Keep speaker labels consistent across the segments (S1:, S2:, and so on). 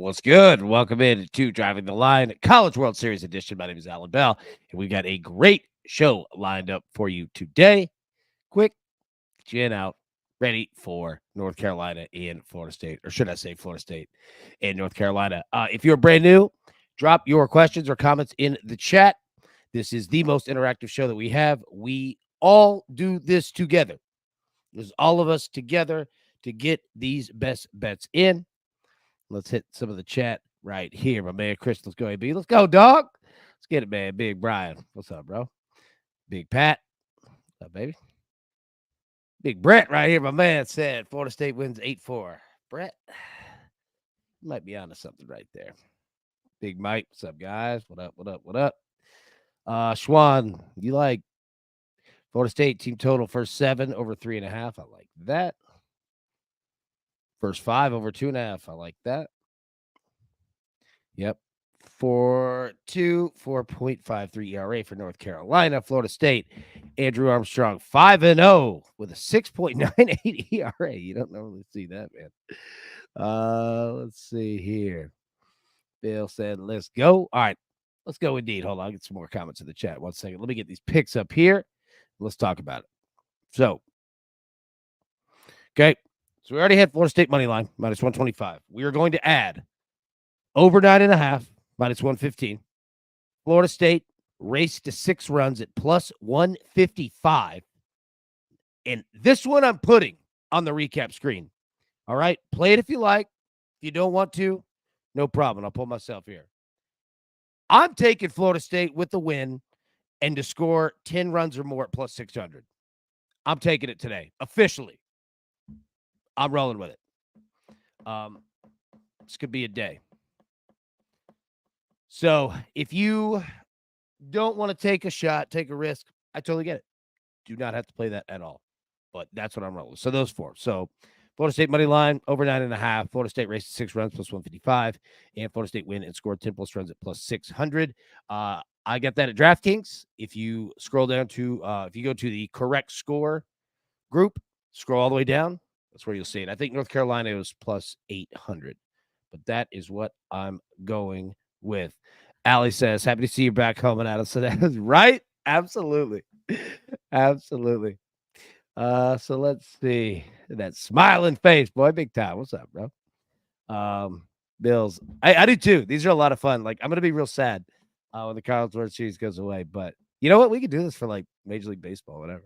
S1: What's good? Welcome in to Driving the Line, College World Series edition. My name is Alan Bell, and we've got a great show lined up for you today. Quick, get out, ready for North Carolina and Florida State, or should I say Florida State and North Carolina. If you're brand new, drop your questions or comments in the chat. This is the most interactive show that we have. We all do this together. There's all of us together to get these best bets in. Let's hit some of the chat right here. My man Chris, let's go, AB. Let's go, dog. Let's get it, man. Big Brian. What's up, bro? Big Pat. What's up, baby? Big Brett right here. My man said Florida State wins 8-4. Brett, you might be onto something right there. Big Mike. What's up, guys? What up? What up? What up? Schwan, you like Florida State team total first 7 over 3.5? I like that. First 5 over 2.5. I like that. Yep. 4.53 ERA for North Carolina. Florida State, Andrew Armstrong, 5-0 with a 6.98 ERA. You don't normally see that, man. Let's see here. Bill said, let's go. All right. Let's go indeed. Hold on. I'll get some more comments in the chat. 1 second. Let me get these picks up here. Let's talk about it. So, okay. So we already had Florida State money line, minus 125. We are going to add over 9.5, minus 115. Florida State raced to 6 runs at plus 155. And this one I'm putting on the recap screen. All right. Play it if you like. If you don't want to, no problem. I'll pull myself here. I'm taking Florida State with the win and to score 10 runs or more at plus 600. I'm taking it today. Officially. I'm rolling with it. This could be a day. So if you don't want to take a shot, take a risk, I totally get it. Do not have to play that at all. But that's what I'm rolling with. So those 4. So Florida State money line, over 9.5. Florida State raced 6 runs, plus 155. And Florida State win and scored 10 plus runs at plus 600. I got that at DraftKings. If you scroll down to, if you go to the correct score group, scroll all the way down, that's where you'll see it. I think North Carolina was plus 800. But that is what I'm going with. Allie says, happy to see you back home and Adam. So that is right. Absolutely. Absolutely. So let's see. That smiling face, boy. Big time. What's up, bro? Bills. I do too. These are a lot of fun. Like, I'm gonna be real sad when the College World Series goes away. But you know what? We could do this for like Major League Baseball, whatever.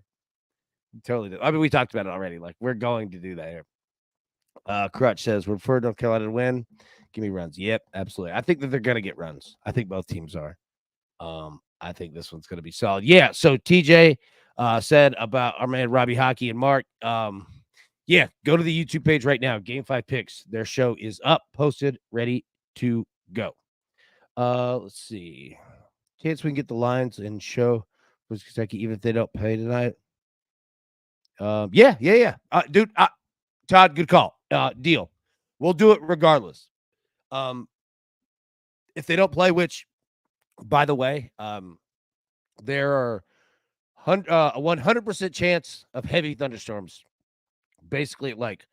S1: Totally do. I mean, we talked about it already. Like, we're going to do that here. Crutch says, we're for North Carolina to win. Give me runs. Yep, absolutely. I think that they're going to get runs. I think both teams are. I think this one's going to be solid. Yeah, so TJ said about our man Robbie Hockey and Mark. Yeah, go to the YouTube page right now. Game 5 Picks. Their show is up, posted, ready to go. Let's see. Chance we can get the lines and show was Kentucky even if they don't pay tonight. Yeah. Dude, Todd, good call. Deal. We'll do it regardless. If they don't play, which, by the way, there are a 100% chance of heavy thunderstorms, basically at like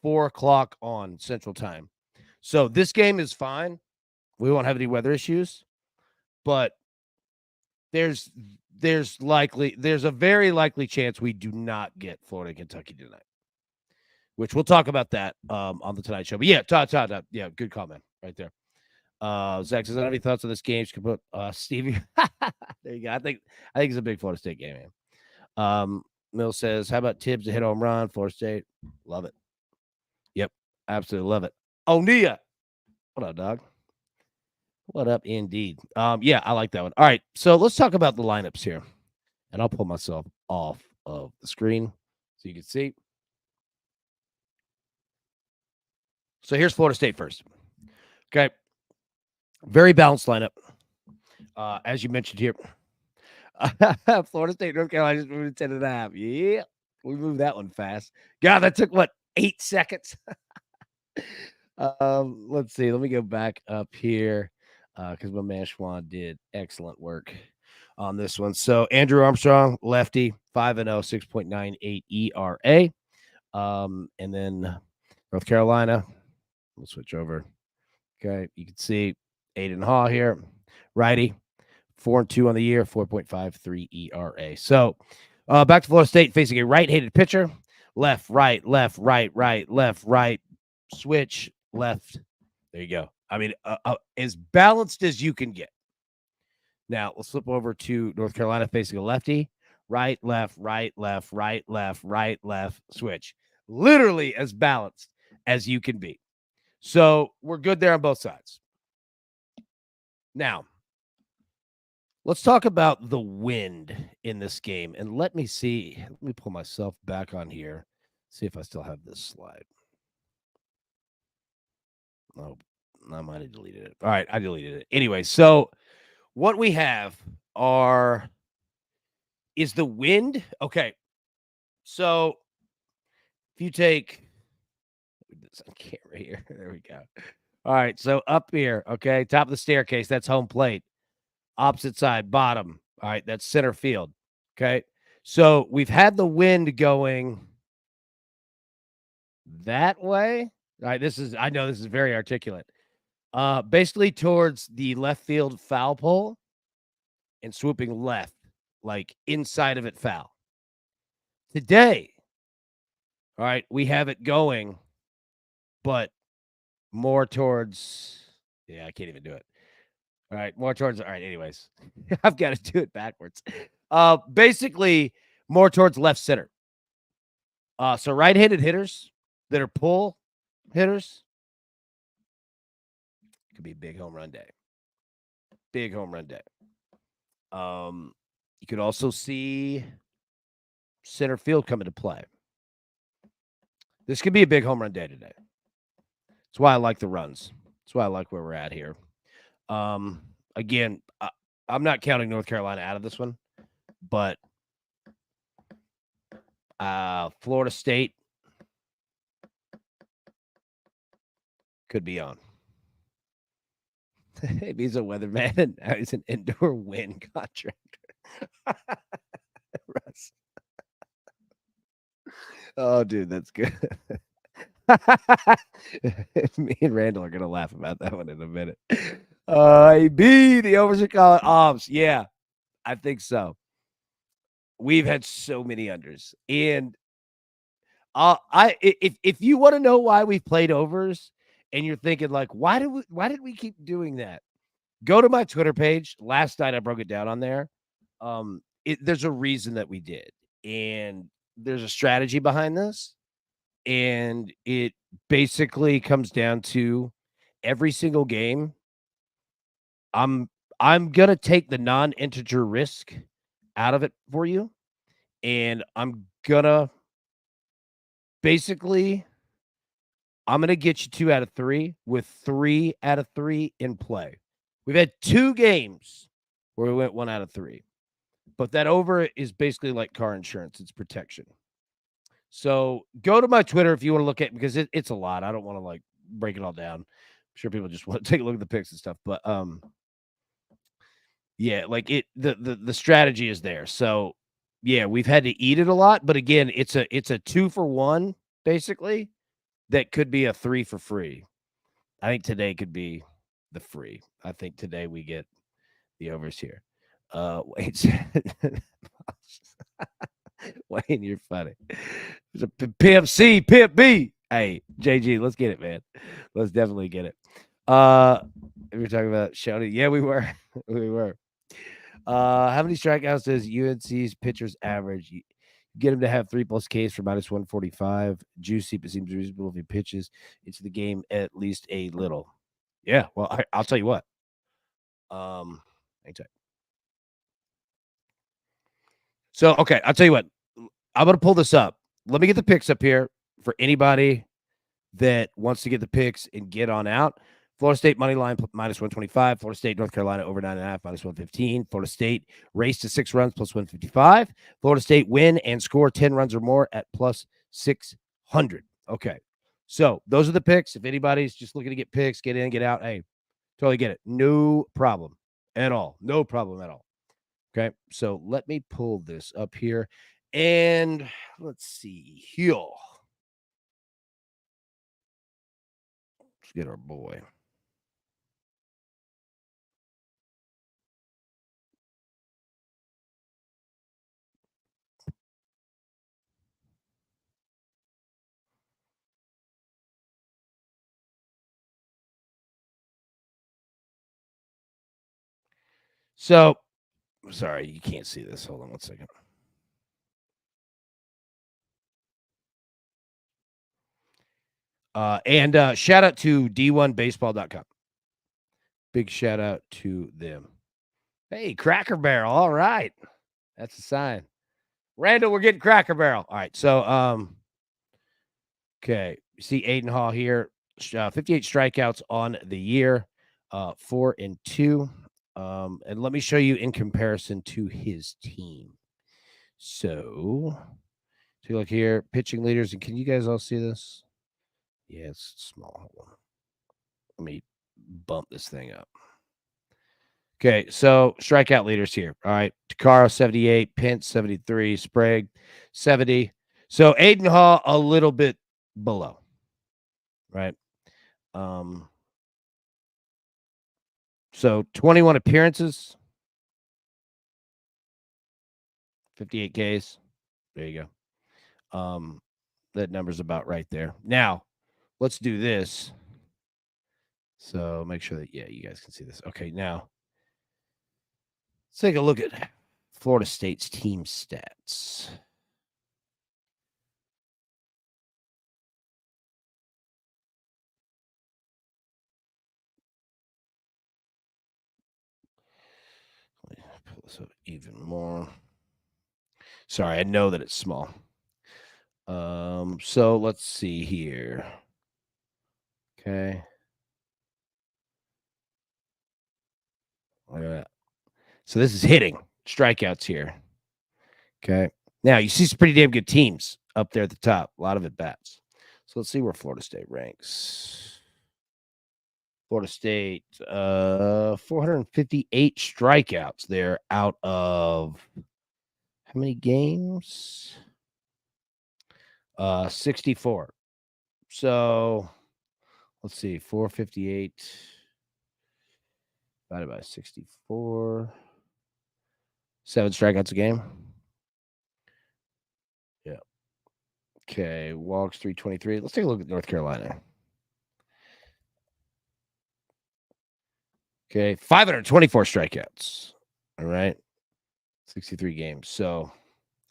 S1: 4 o'clock on Central Time. So this game is fine. We won't have any weather issues, but there's a very likely chance we do not get Florida and Kentucky tonight, which we'll talk about that on the Tonight Show. But yeah, Todd, yeah, good comment right there. Zach says, I don't have any thoughts on this game. You can put Stevie. There you go. I think it's a big Florida State game, man. Mill says, how about Tibbs to hit home run? Florida State. Love it. Yep. Absolutely love it. Oh, Nia. What up, dog? What up, indeed? Yeah, I like that one. All right. So let's talk about the lineups here. And I'll pull myself off of the screen so you can see. So here's Florida State first. Okay. Very balanced lineup. As you mentioned here. Florida State, North Carolina just moved to 10.5. Yeah. We moved that one fast. God, that took, 8 seconds? Let's see. Let me go back up here because my man Schwan did excellent work on this one. So Andrew Armstrong, lefty, 5-0, 6.98 ERA. And then North Carolina, we'll switch over. Okay, you can see Aiden Haw here, righty, 4-2 on the year, 4.53 ERA. So back to Florida State facing a right-handed pitcher, left, right, left, right, right, left, right, switch, left. There you go. I mean, as balanced as you can get. Now let's flip over to North Carolina facing a lefty, right, left, right, left, right, left, right, left, switch. Literally as balanced as you can be. So we're good there on both sides. Now, let's talk about the wind in this game. And let me see. Let me pull myself back on here. See if I still have this slide. Oh, I might have deleted it. All right, I deleted it. Anyway, so what we have is the wind. Okay. So if you take this on camera here, there we go. All right, so up here, okay, top of the staircase, that's home plate. Opposite side, bottom. All right, that's center field. Okay. So we've had the wind going that way. All right, I know this is very articulate. Basically towards the left field foul pole and swooping left, like inside of it foul. Today, all right, we have it going, but more towards, yeah, I can't even do it. All right, more towards, all right, anyways, I've got to do it backwards. Basically, more towards left center. So right-handed hitters that are pull hitters could be a big home run day. Big home run day. You could also see center field come into play. This could be a big home run day today. That's why I like the runs. That's why I like where we're at here. Again, I'm not counting North Carolina out of this one, but Florida State could be on. Maybe he's a weatherman and now he's an indoor wind contractor. Russ. Oh, dude, that's good. Me and Randall are gonna laugh about that one in a minute. The overs are calling offs. Yeah, I think so. We've had so many unders, and if you want to know why we've played overs, and you're thinking like, why did we keep doing that? Go to my Twitter page. Last night I broke it down on there. There's a reason that we did, and there's a strategy behind this, and it basically comes down to every single game. I'm gonna take the non-integer risk out of it for you, and I'm gonna basically get you 2 out of 3 with 3 out of 3 in play. We've had 2 games where we went 1 out of 3. But that over is basically like car insurance. It's protection. So go to my Twitter if you want to look at, because it's a lot. I don't want to like break it all down. I'm sure people just want to take a look at the picks and stuff. But yeah, like the strategy is there. So yeah, we've had to eat it a lot. But again, it's a 2-for-1 basically. That could be a 3 for free. I think today could be the free. I think today we get the overs here. Wait. Wayne, you're funny. There's a Pimp C, Pimp B. Hey, JG, let's get it, man. Let's definitely get it. We were talking about shouting. Yeah, we were. We were. How many strikeouts does UNC's pitchers average? You get him to have 3+ Ks for -145. Juicy, but seems reasonable if he pitches into the game at least a little. Yeah, well, I'll tell you what. Hang tight. So, okay, I'll tell you what. I'm going to pull this up. Let me get the picks up here for anybody that wants to get the picks and get on out. Florida State money line -125. Florida State, North Carolina over 9.5 -115. Florida State race to 6 runs +155. Florida State win and score 10 runs or more at +600. Okay. So those are the picks. If anybody's just looking to get picks, get in, get out, hey, totally get it. No problem at all. No problem at all. Okay. So let me pull this up here. And let's see here. Let's get our boy. So, sorry, you can't see this. Hold on one second. And shout out to D1baseball.com. Big shout out to them. Hey, Cracker Barrel. All right. That's a sign. Randall, we're getting Cracker Barrel. All right. So, okay. You see Aiden Hall here. 58 strikeouts on the year, 4-2. And let me show you in comparison to his team. So, take a look here. Pitching leaders. And can you guys all see this? Yeah, it's small. Hold on. Let me bump this thing up. Okay, so strikeout leaders here. All right. Takaro 78, Pence 73, Sprague 70. So Aiden Hall a little bit below. Right. So 21 appearances, 58 Ks. There you go. That number's about right there. Now, let's do this. So make sure that, yeah, you guys can see this. Okay, now let's take a look at Florida State's team stats. Let me pull this up even more. Sorry, I know that it's small. So let's see here. Okay. Look at that. So this is hitting strikeouts here. Okay. Now you see some pretty damn good teams up there at the top. A lot of at bats. So let's see where Florida State ranks. Florida State, 458 strikeouts there out of how many games? 64. So let's see, 458 divided by 64. 7 strikeouts a game. Yeah. Okay. Walks 323. Let's take a look at North Carolina. Okay. 524 strikeouts. All right. 63 games. So,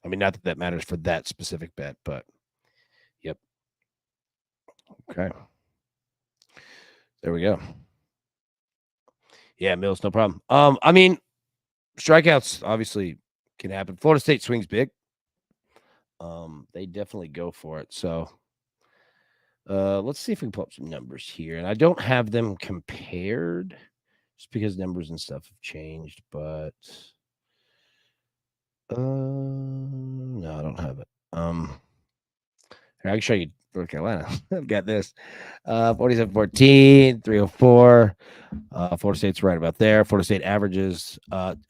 S1: I mean, not that that matters for that specific bet, but yep. Okay. There we go. Yeah, Mills, no problem. I mean, strikeouts obviously can happen. Florida State swings big. They definitely go for it. So, let's see if we can pull up some numbers here. And I don't have them compared just because numbers and stuff have changed, but no, I don't have it. I can show you North Carolina. I've got this. 47-14, 304. Florida State's right about there. Florida State averages.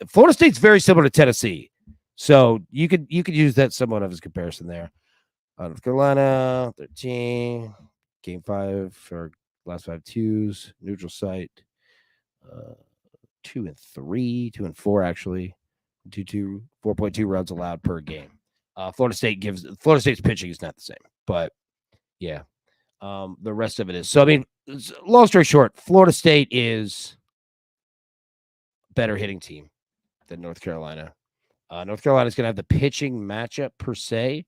S1: Florida State's very similar to Tennessee. So you could use that somewhat of as comparison there. North Carolina, 13. Game 5 for last 5 twos. Neutral site. 2 and 3, 2 and 4 actually. 4.2 runs allowed per game. Florida State's pitching is not the same, but yeah. The rest of it is. So I mean, long story short, Florida State is a better hitting team than North Carolina. North Carolina is going to have the pitching matchup per se,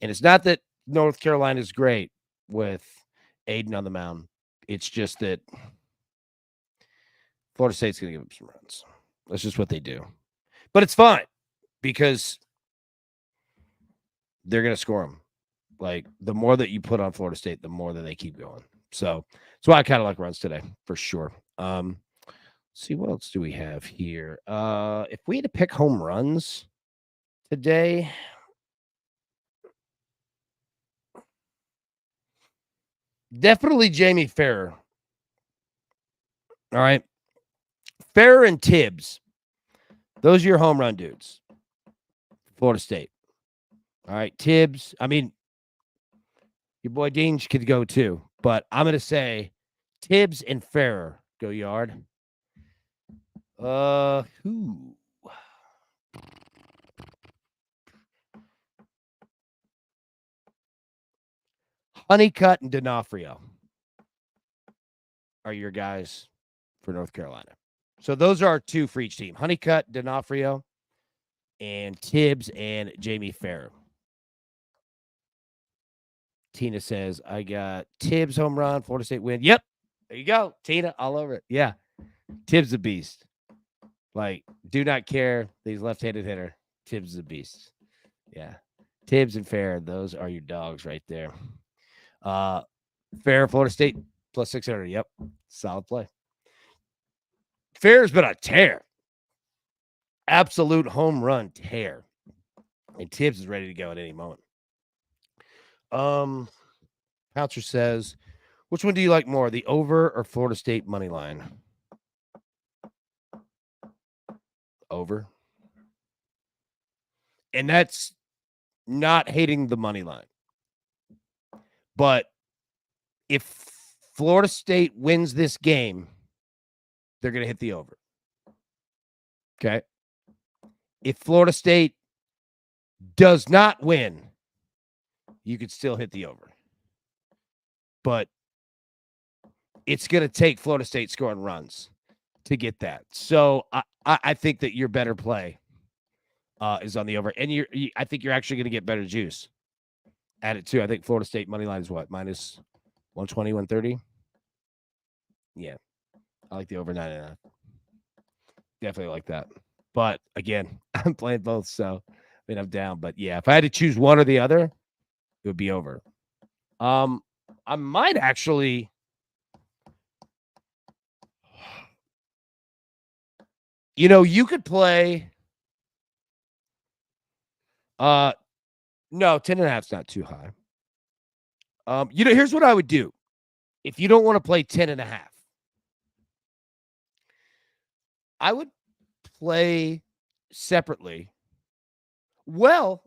S1: and it's not that North Carolina is great with Aiden on the mound. It's just that Florida State's going to give them some runs. That's just what they do. But it's fine because they're going to score them. Like, the more that you put on Florida State, the more that they keep going. So that's why I kind of like runs today, for sure. See, what else do we have here? If we had to pick home runs today, definitely Jamie Farrer. All right. Farrer and Tibbs. Those are your home run dudes. Florida State. All right. Tibbs. I mean, your boy Deange could go too, but I'm going to say Tibbs and Farrer go yard. Who? Honeycutt and D'Onofrio are your guys for North Carolina. So those are 2 for each team: Honeycutt, D'Onofrio, and Tibbs and Jamie Farrer. Tina says, I got Tibbs home run, Florida State win. Yep. There you go. Tina, all over it. Yeah. Tibbs a beast. Like, do not care that he's left-handed hitter. Tibbs is a beast. Yeah. Tibbs and Farrer, those are your dogs right there. Farrer, Florida State, plus 600. Yep. Solid play. Farrer's been a tear. Absolute home run tear. And Tibbs is ready to go at any moment. Pouncer says, which one do you like more, the over or Florida State money line? Over. And that's not hating the money line. But if Florida State wins this game, they're going to hit the over. Okay. If Florida State does not win, you could still hit the over. But it's going to take Florida State scoring runs to get that. So I think that your better play is on the over. And I think you're actually going to get better juice at it too. I think Florida State money line is what? Minus 120, 130? Yeah. I like the over 9.5. Definitely like that. But again, I'm playing both, so I mean I'm down. But yeah, if I had to choose one or the other, it would be over. I might actually you could play no, 10.5 is not too high. Here's what I would do. If you don't want to play 10.5, I would play separately. Well,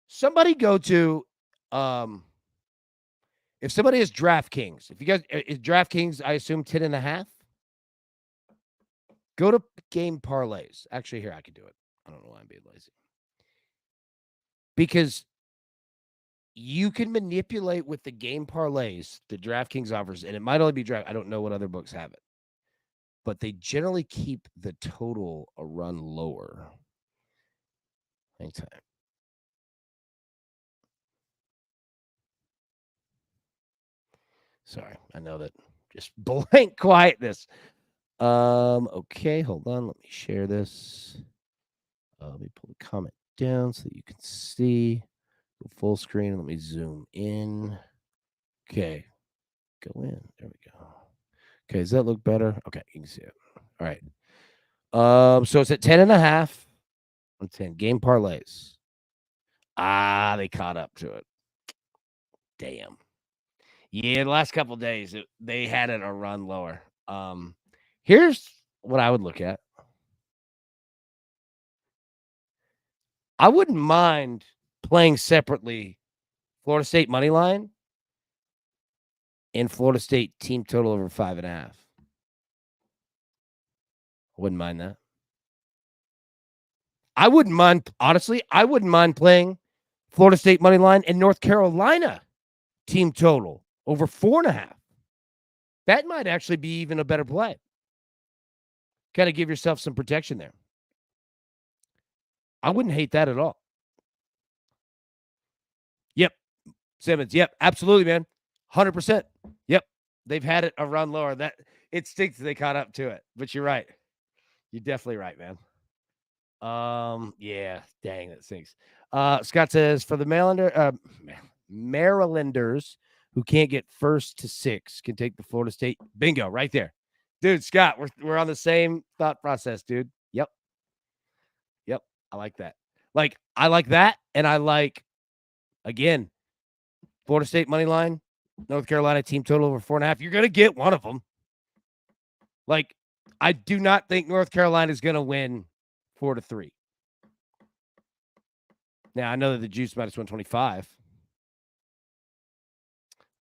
S1: somebody go to if somebody has DraftKings, if you guys is DraftKings, I assume 10.5. Go to game parlays. Actually, here I can do it. I don't know why I'm being lazy. Because you can manipulate with the game parlays the DraftKings offers, and it might only be draft. I don't know what other books have it, but they generally keep the total a run lower. Hang time. Sorry, I know that just blank quietness. Okay, hold on. Let me share this. Let me pull the comment down so that you can see. Go full screen. Let me zoom in. Okay, go in. There we go. Okay, does that look better? Okay, you can see it. All right. So it's at 10.5 on 10 game parlays. They caught up to it. Damn. Yeah, the last couple days they had it a run lower. Here's what I would look at. I wouldn't mind playing separately Florida State money line and Florida State team total over 5.5. I wouldn't mind that. I wouldn't mind, honestly, I wouldn't mind playing Florida State money line and North Carolina team total over 4.5. That might actually be even a better play. Kind of give yourself some protection there. I wouldn't hate that at all. Yep. Simmons. Yep. Absolutely, man. 100%. Yep. They've had it a run lower. That it stinks they caught up to it. But you're right. You're definitely right, man. Yeah. Dang, that stinks. Scott says for the Marylanders who can't get first to 6 can take the Florida State. Bingo, right there. Dude, Scott, we're on the same thought process, dude. Yep. I like that. Like, I like that. And I like, again, Florida State money line, North Carolina team total over 4.5. You're going to get one of them. Like, I do not think North Carolina is going to win 4-3. Now, I know that the juice minus 125.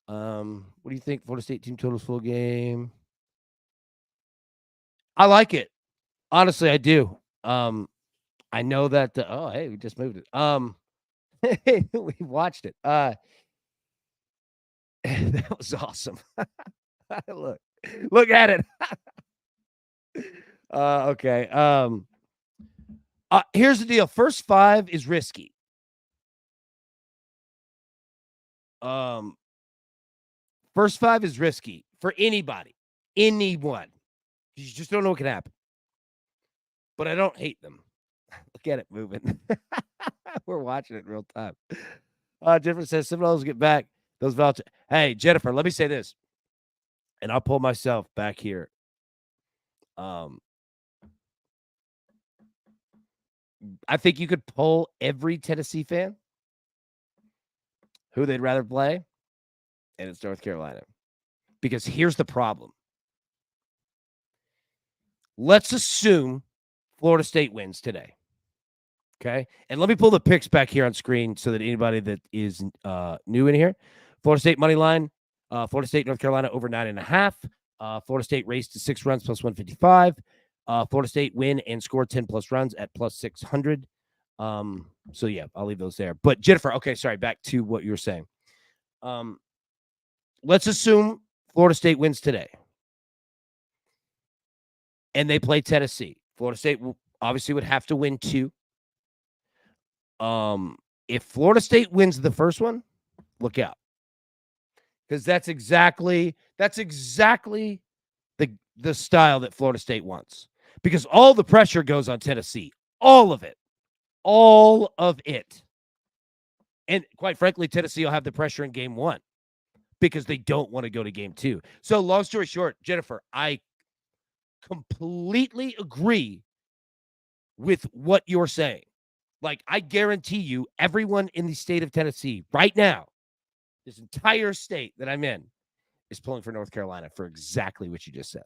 S1: What do you think? Florida State team totals full game. I like it. Honestly, I do. I know that hey, we just moved it. We watched it. That was awesome. Look at it. Okay. Here's the deal. First 5 is risky. Um, First 5 is risky for anybody, anyone. You just don't know what can happen. But I don't hate them. Look at it moving. We're watching it in real time. Jennifer says $7 get back those vouchers. Hey, Jennifer, let me say this, and I'll pull myself back here. I think you could poll every Tennessee fan who they'd rather play, and it's North Carolina. Because here's the problem. Let's assume Florida State wins today. Okay. And let me pull the picks back here on screen so that anybody that is new in here. Florida State money line. Florida State, North Carolina over 9.5. Florida State race to 6 runs plus 155. Florida State win and score 10 plus runs at plus 600. So yeah, I'll leave those there. But Jennifer, okay, sorry, back to what you were saying. Let's assume Florida State wins today. And they play Tennessee. Florida State obviously would have to win 2. If Florida State wins the first one, look out. Because that's exactly the style that Florida State wants. Because all the pressure goes on Tennessee. All of it. All of it. And quite frankly, Tennessee will have the pressure in game 1 because they don't want to go to game 2. So long story short, Jennifer, I completely agree with what you're saying. Like, I guarantee you, everyone in the state of Tennessee right now, this entire state that I'm in, is pulling for North Carolina for exactly what you just said.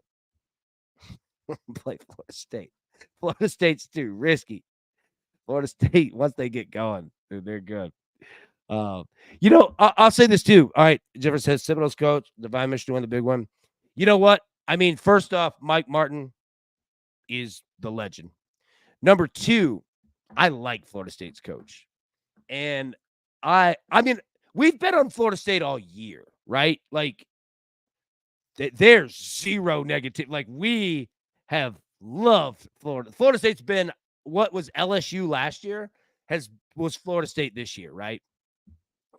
S1: Play Florida State. Florida State's too risky. Florida State, once they get going, they're good. I'll say this too. All right, Jennifer says Seminoles coach, Divine Mission won the big one. You know what? I mean, first off, Mike Martin is the legend. Number 2, I like Florida State's coach. And I mean, we've bet on Florida State all year, right? Like, there's zero negative. Like, we have loved Florida. Florida State's been what was LSU last year was Florida State this year, right?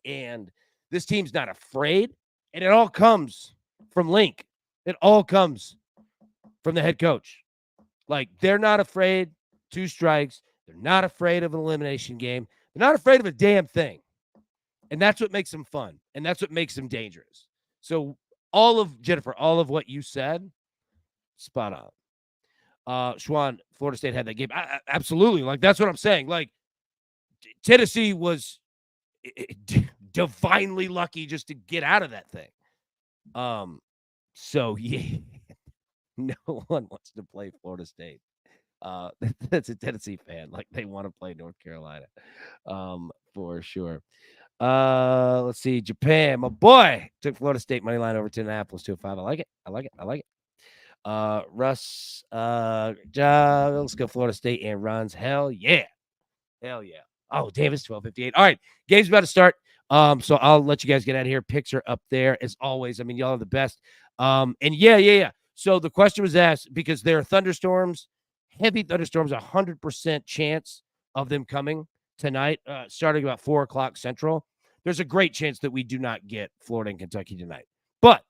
S1: And this team's not afraid. And it all comes from Link. It all comes from the head coach. Like, they're not afraid. 2 strikes. They're not afraid of an elimination game. They're not afraid of a damn thing. And that's what makes them fun. And that's what makes them dangerous. So Jennifer, all of what you said, spot on. Schwan, Florida State had that game. Absolutely. Like, that's what I'm saying. Like, Tennessee was divinely lucky just to get out of that thing. So, yeah, no one wants to play Florida State. That's a Tennessee fan. Like, they want to play North Carolina, for sure. Let's see. Japan, my boy, took Florida State money line over 10.5 plus 205. I like it. Russ, let's go Florida State and runs. Hell yeah. Oh, Davis, 12:58. All right, game's about to start. So I'll let you guys get out of here. Picks are up there as always. I mean, y'all are the best. And yeah. So the question was asked because there are thunderstorms, heavy thunderstorms, 100% chance of them coming tonight, starting about 4:00 Central. There's a great chance that we do not get Florida and Kentucky tonight, but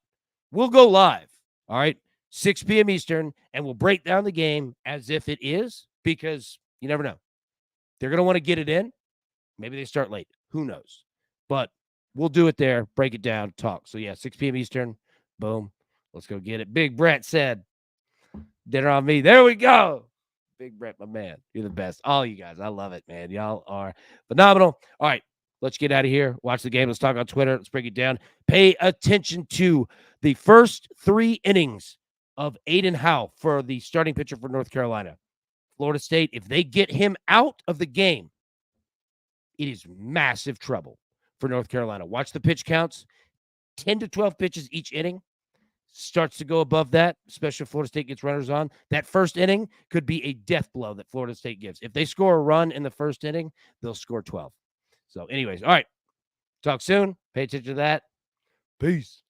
S1: we'll go live. All right, 6 p.m. Eastern, and we'll break down the game as if it is, because you never know. They're going to want to get it in. Maybe they start late. Who knows? But we'll do it there, break it down, talk. So, yeah, 6 p.m. Eastern. Boom. Let's go get it. Big Brett said, dinner on me. There we go. Big Brett, my man. You're the best. All you guys. I love it, man. Y'all are phenomenal. All right. Let's get out of here. Watch the game. Let's talk on Twitter. Let's break it down. Pay attention to the first 3 innings of Aiden Howe for the starting pitcher for North Carolina. Florida State, if they get him out of the game, it is massive trouble for North Carolina. Watch the pitch counts. 10 to 12 pitches each inning. Starts to go above that, especially if Florida State gets runners on. That first inning could be a death blow that Florida State gives. If they score a run in the first inning, they'll score 12. So anyways, all right. Talk soon. Pay attention to that. Peace.